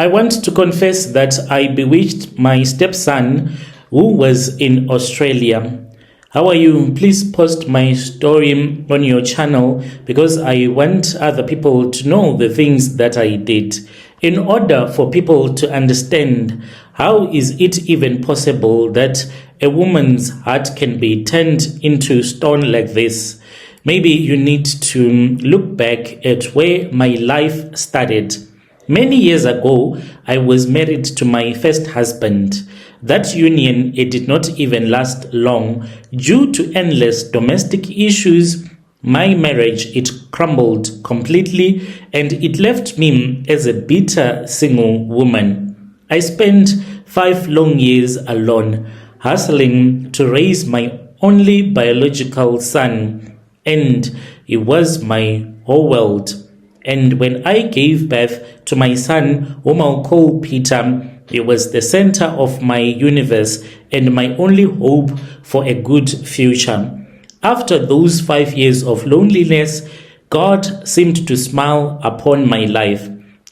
I want to confess that I bewitched my stepson who was in Australia. How are you? Please post my story on your channel because I want other people to know the things that I did. In order for people to understand how is it even possible that a woman's heart can be turned into stone like this, maybe you need to look back at where my life started. Many years ago, I was married to my first husband. That union, it did not even last long. Due to endless domestic issues, my marriage, it crumbled completely and it left me as a bitter single woman. I spent 5 long years alone, hustling to raise my only biological son, and he was my whole world. And when I gave birth to my son, whom I'll call Peter, he was the center of my universe and my only hope for a good future. After those 5 years of loneliness, God seemed to smile upon my life.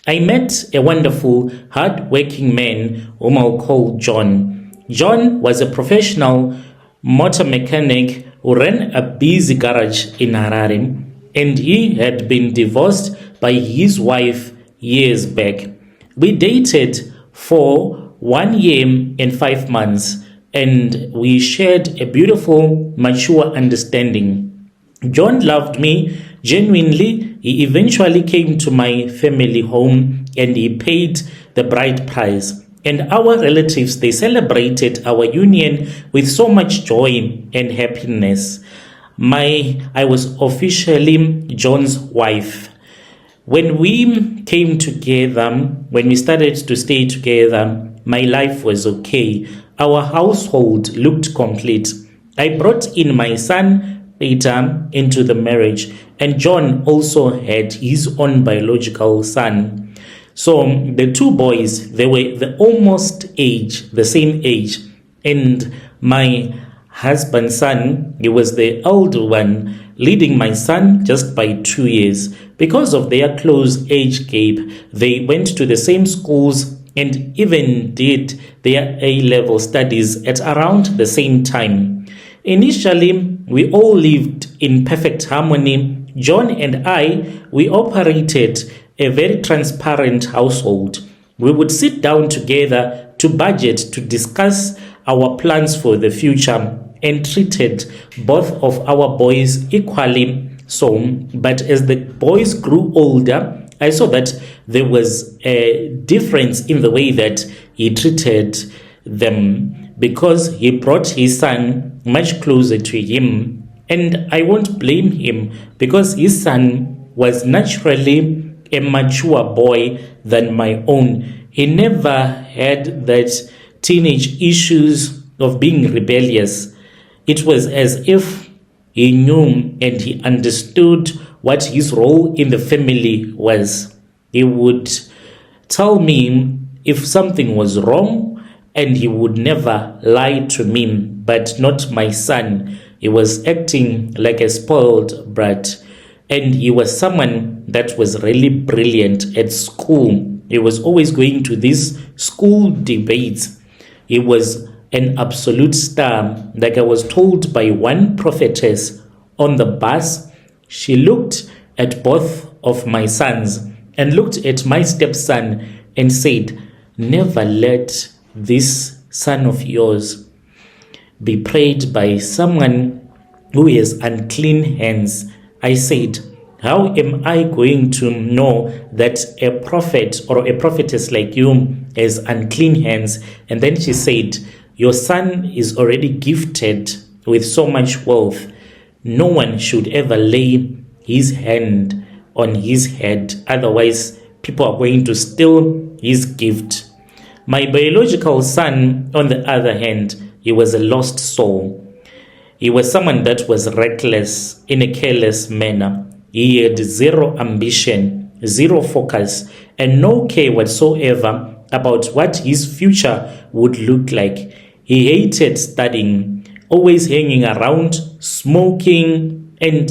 I met a wonderful, hard-working man whom I'll call John. John was a professional motor mechanic who ran a busy garage in Harare, and he had been divorced by his wife years back. We dated for 1 year and 5 months, and we shared a beautiful, mature understanding. John loved me genuinely. He eventually came to my family home and he paid the bride price. And our relatives, they celebrated our union with so much joy and happiness. I was officially John's wife. When we came together, when we started to stay together, my life was okay. Our household looked complete. I brought in my son, Peter, into the marriage, and John also had his own biological son. So the two boys, they were the same age, and my husband's son, he was the elder one, leading my son just by 2 years. Because of their close age gap, they went to the same schools and even did their A-level studies at around the same time. Initially, we all lived in perfect harmony. John and I, we operated a very transparent household. We would sit down together to budget, to discuss our plans for the future, and treated both of our boys equally. But as the boys grew older, I saw that there was a difference in the way that he treated them because he brought his son much closer to him. And I won't blame him because his son was naturally a mature boy than my own. He never had that teenage issues of being rebellious. It was as if he knew and he understood what his role in the family was. He would tell me if something was wrong, and he would never lie to me, but not my son. He was acting like a spoiled brat, and he was someone that was really brilliant at school. He was always going to these school debates. He was an absolute star. Like I was told by one prophetess on the bus, she looked at both of my sons and looked at my stepson and said, "Never let this son of yours be prayed by someone who has unclean hands." I said, "How am I going to know that a prophet or a prophetess like you has unclean hands?" And then she said, "Your son is already gifted with so much wealth. No one should ever lay his hand on his head. Otherwise, people are going to steal his gift." My biological son, on the other hand, he was a lost soul. He was someone that was reckless in a careless manner. He had zero ambition, zero focus, and no care whatsoever about what his future would look like. He hated studying, always hanging around, smoking, and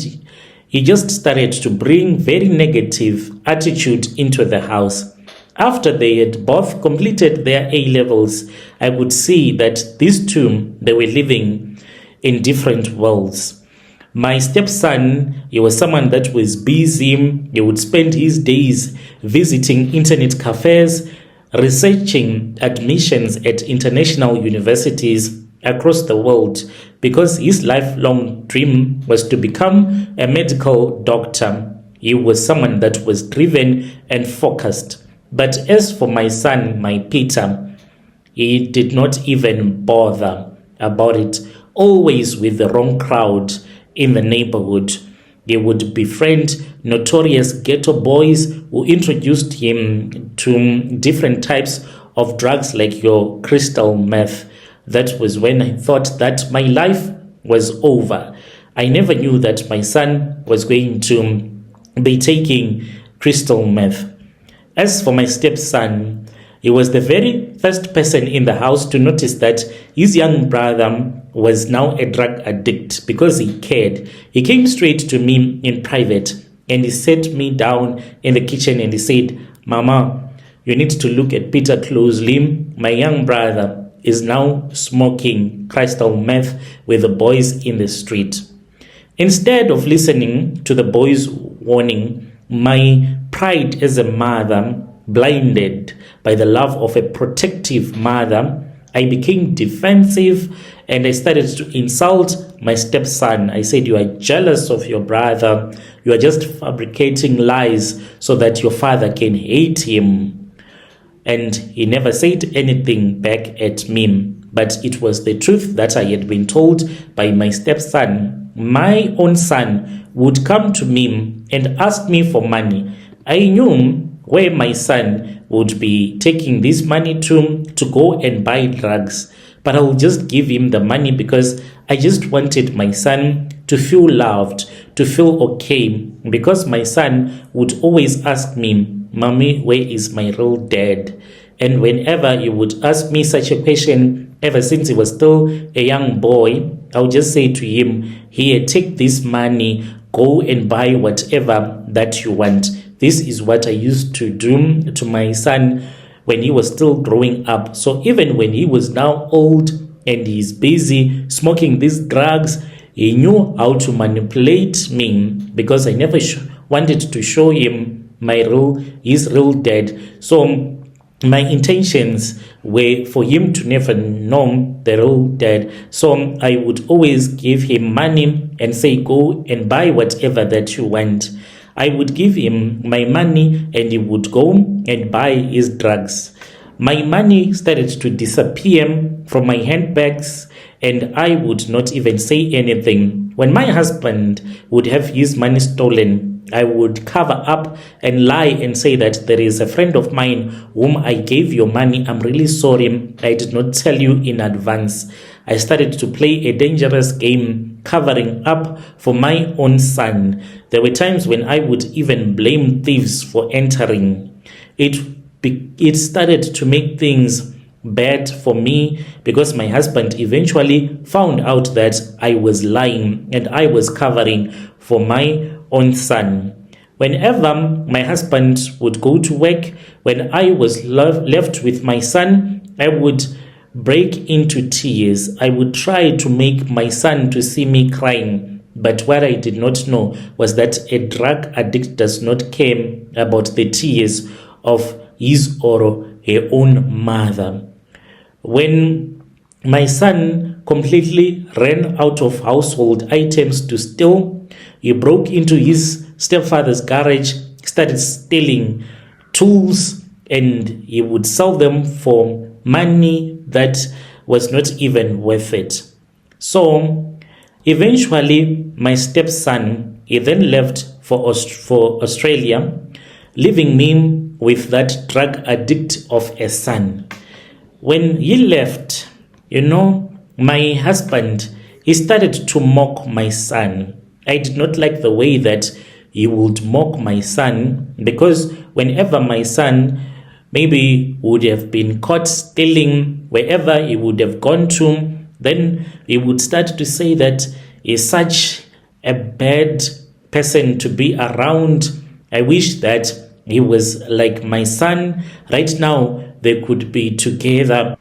he just started to bring very negative attitude into the house. After they had both completed their A levels, I could see that these two, they were living in different worlds. My stepson, he was someone that was busy. He would spend his days visiting internet cafes, researching admissions at international universities across the world because his lifelong dream was to become a medical doctor. He was someone that was driven and focused. But as for my son, my Peter, he did not even bother about it, always with the wrong crowd in the neighborhood. He would befriend notorious ghetto boys who introduced him to different types of drugs like your crystal meth. That was when I thought that my life was over. I never knew that my son was going to be taking crystal meth. As for my stepson, he was the very first person in the house to notice that his young brother was now a drug addict because he cared. He came straight to me in private and he sat me down in the kitchen and he said, "Mama, you need to look at Peter closely. My young brother is now smoking crystal meth with the boys in the street." Instead of listening to the boys' warning, my pride as a mother, blinded by the love of a protective mother, I became defensive and I started to insult my stepson. I said, "You are jealous of your brother. You are just fabricating lies so that your father can hate him." And he never said anything back at me. But it was the truth that I had been told by my stepson. My own son would come to me and ask me for money. I knew where my son would be taking this money to go and buy drugs. But I will just give him the money because I just wanted my son to feel loved, to feel okay. Because my son would always ask me, "Mommy, where is my real dad?" And whenever he would ask me such a question, ever since he was still a young boy, I would just say to him, "Here, take this money, go and buy whatever that you want." This is what I used to do to my son when he was still growing up. So even when he was now old and he's busy smoking these drugs, he knew how to manipulate me because I never wanted to show him his real dad. So my intentions were for him to never know the real dad. So I would always give him money and say, "Go and buy whatever that you want." I would give him my money and he would go and buy his drugs. My money started to disappear from my handbags and I would not even say anything. When my husband would have his money stolen, I would cover up and lie and say that there is a friend of mine whom I gave your money. "I'm really sorry. I did not tell you in advance." I started to play a dangerous game, covering up for my own son. There were times when I would even blame thieves for entering. It started to make things bad for me because my husband eventually found out that I was lying and I was covering for my own son. Whenever my husband would go to work, when I was left with my son, I would break into tears. I would try to make my son to see me crying. But what I did not know was that a drug addict does not care about the tears of his or her own mother. When my son completely ran out of household items to steal, he broke into his stepfather's garage, started stealing tools, and he would sell them for money that was not even worth it. So eventually, my stepson, he then left for Australia, leaving me with that drug addict of a son. When he left, my husband, he started to mock my son. I did not like the way that he would mock my son because whenever my son maybe would have been caught stealing wherever he would have gone to, then he would start to say that he's such a bad person to be around. I wish that He was like my son. Right now, they could be together.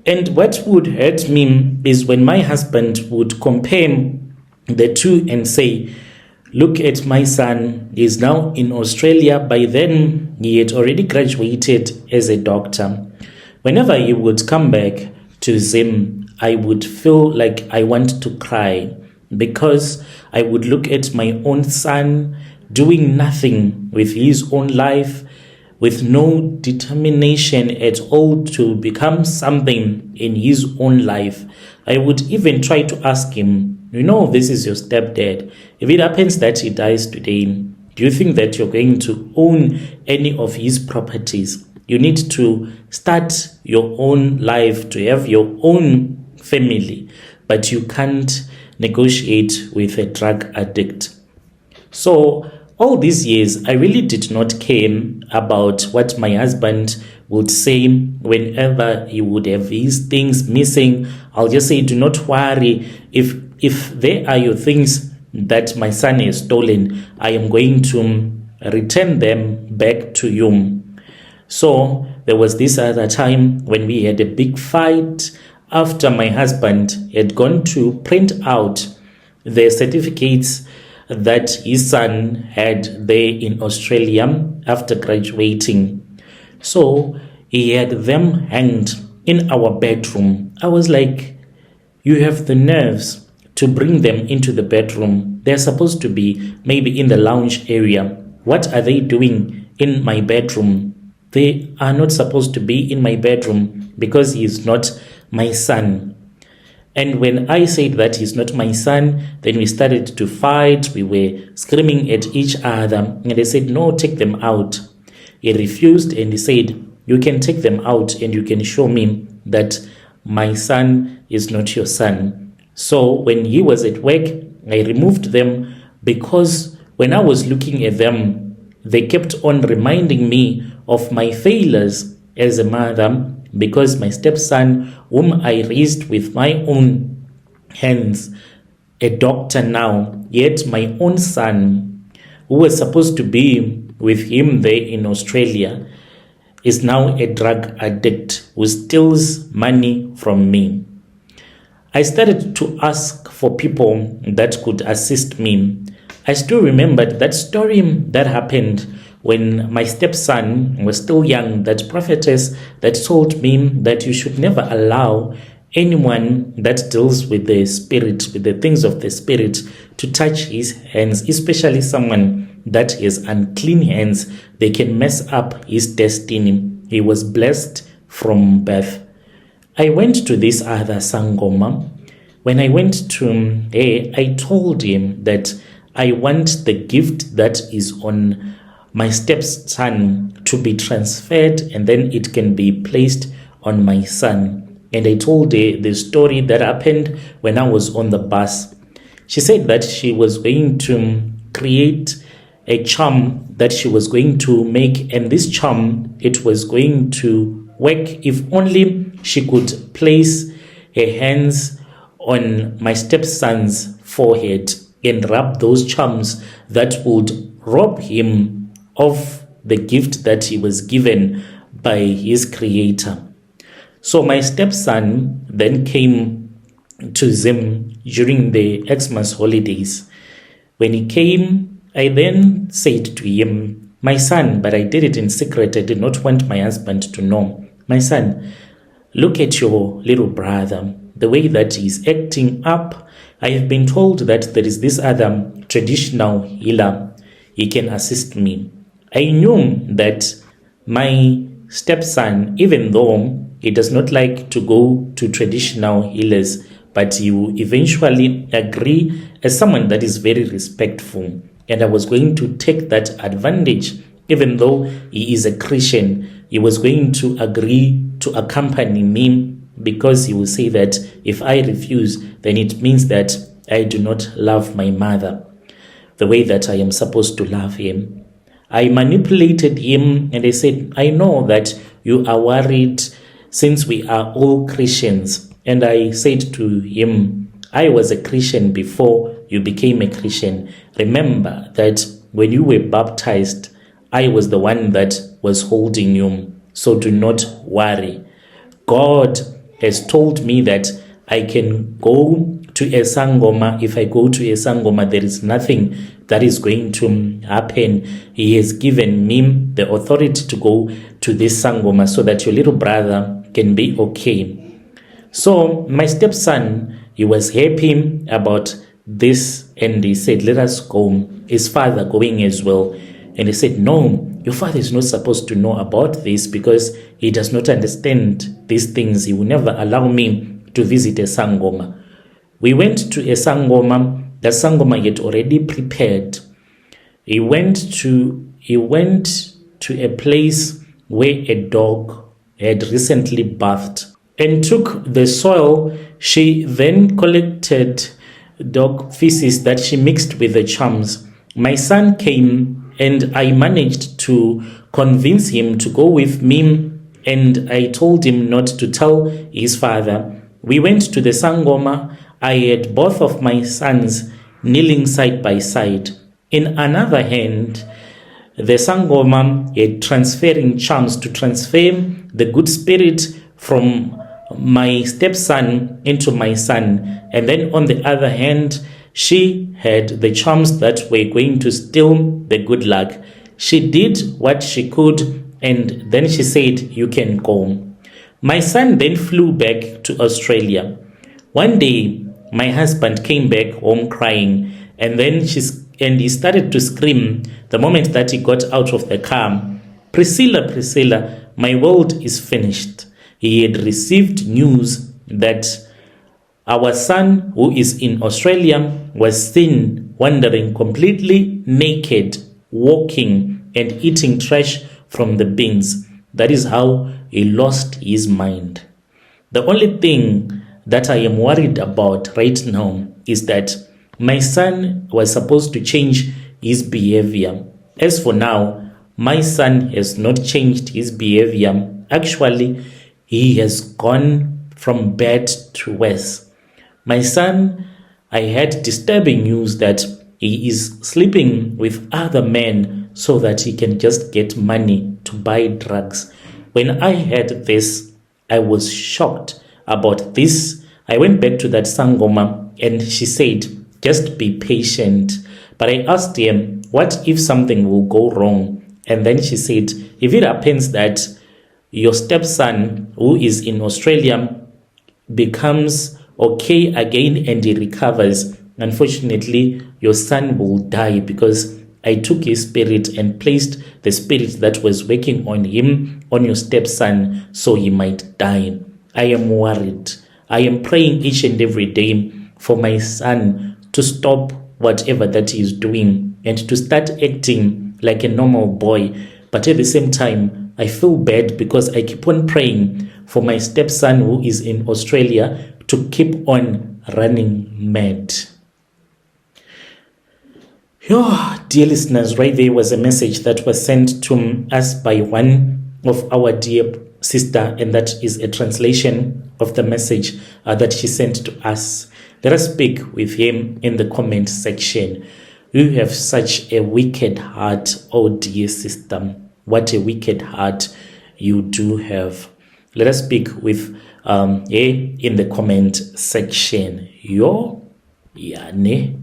And what would hurt me is when my husband would compare the two and say, look at my son, he's now in Australia. By then, he had already graduated as a doctor. Whenever he would come back to Zim, I would feel like I want to cry because I would look at my own son doing nothing with his own life, with no determination at all to become something in his own life. I would even try to ask him, this is your stepdad. If it happens that he dies today, do you think that you're going to own any of his properties? You need to start your own life, to have your own family, but you can't negotiate with a drug addict. So all these years, I really did not care about what my husband would say whenever he would have his things missing. I'll just say, do not worry. If there are your things that my son has stolen, I am going to return them back to you. So there was this other time when we had a big fight after my husband had gone to print out the certificates that his son had there in Australia after graduating. So he had them hanged in our bedroom. I was like, you have the nerves to bring them into the bedroom. They're supposed to be maybe in the lounge area. What are they doing in my bedroom? They are not supposed to be in my bedroom because he is not my son. And when I said that he's not my son, then we started to fight. We were screaming at each other. And they said, no, take them out. He refused and he said, you can take them out and you can show me that my son is not your son. So when he was at work, I removed them because when I was looking at them, they kept on reminding me of my failures as a mother, because my stepson, whom I raised with my own hands, a doctor now, yet my own son, who was supposed to be with him there in Australia, is now a drug addict who steals money from me. I started to ask for people that could assist me. I still remembered that story that happened when my stepson was still young, that prophetess that told me that you should never allow anyone that deals with the spirit, with the things of the spirit, to touch his hands, especially someone that has unclean hands. They can mess up his destiny. He was blessed from birth. I went to this other Sangoma. When I went to him, I told him that I want the gift that is on my stepson to be transferred, and then it can be placed on my son. And I told her the story that happened when I was on the bus. She said that she was going to create a charm that she was going to make, and this charm, it was going to work if only she could place her hands on my stepson's forehead and rub those charms that would rob him of the gift that he was given by his creator. So my stepson then came to Zim during the Xmas holidays. When he came, I then said to him, my son, but I did it in secret. I did not want my husband to know. My son, look at your little brother, the way that he's acting up. I have been told that there is this other traditional healer. He can assist me. I knew that my stepson, even though he does not like to go to traditional healers, but he will eventually agree as someone that is very respectful. And I was going to take that advantage. Even though he is a Christian, he was going to agree to accompany me, because he will say that if I refuse, then it means that I do not love my mother the way that I am supposed to love him. I manipulated him and I said, I know that you are worried since we are all Christians. And I said to him, I was a Christian before you became a Christian. Remember that when you were baptized, I was the one that was holding you. So do not worry. God has told me that I can go to a Sangoma. If I go to a Sangoma, there is nothing that is going to happen. He has given me the authority to go to this Sangoma so that your little brother can be okay. So my stepson, he was happy about this, and he said, let us go. His father going as well. And he said, no, your father is not supposed to know about this because he does not understand these things. He will never allow me to visit a Sangoma. We went to a Sangoma. The Sangoma had already prepared. He went to a place where a dog had recently bathed and took the soil. She then collected dog feces that she mixed with the charms. My son came and I managed to convince him to go with me, and I told him not to tell his father. We went to the Sangoma. I had both of my sons kneeling side by side. In another hand, the Sangoma had transferring charms to transfer the good spirit from my stepson into my son. And then on the other hand, she had the charms that were going to steal the good luck. She did what she could, and then she said, you can go. My son then flew back to Australia. One day, my husband came back home crying, and then he started to scream the moment that he got out of the car. Priscilla, Priscilla, my world is finished. He had received news that our son, who is in Australia, was seen wandering completely naked, walking and eating trash from the bins. That is how he lost his mind. The only thing that I am worried about right now is that my son was supposed to change his behavior. As for now, my son has not changed his behavior. Actually, he has gone from bad to worse. My son, I had disturbing news that he is sleeping with other men so that he can just get money to buy drugs. When I heard this, I was shocked about this. I went back to that Sangoma and she said, just be patient. But I asked him, what if something will go wrong? And then she said, if it happens that your stepson, who is in Australia, becomes okay again and he recovers, unfortunately, your son will die because I took his spirit and placed the spirit that was working on him on your stepson, so he might die. I am worried. I am praying each and every day for my son to stop whatever that he is doing and to start acting like a normal boy. But at the same time, I feel bad because I keep on praying for my stepson who is in Australia to keep on running mad. Oh, dear listeners, right there was a message that was sent to us by one of our dear sister, and that is a translation of the message that she sent to us. Let us speak with him in the comment section. You have such a wicked heart, oh dear sister. What a wicked heart you do have. Let us speak with in the comment section. Yo, yeah, ne.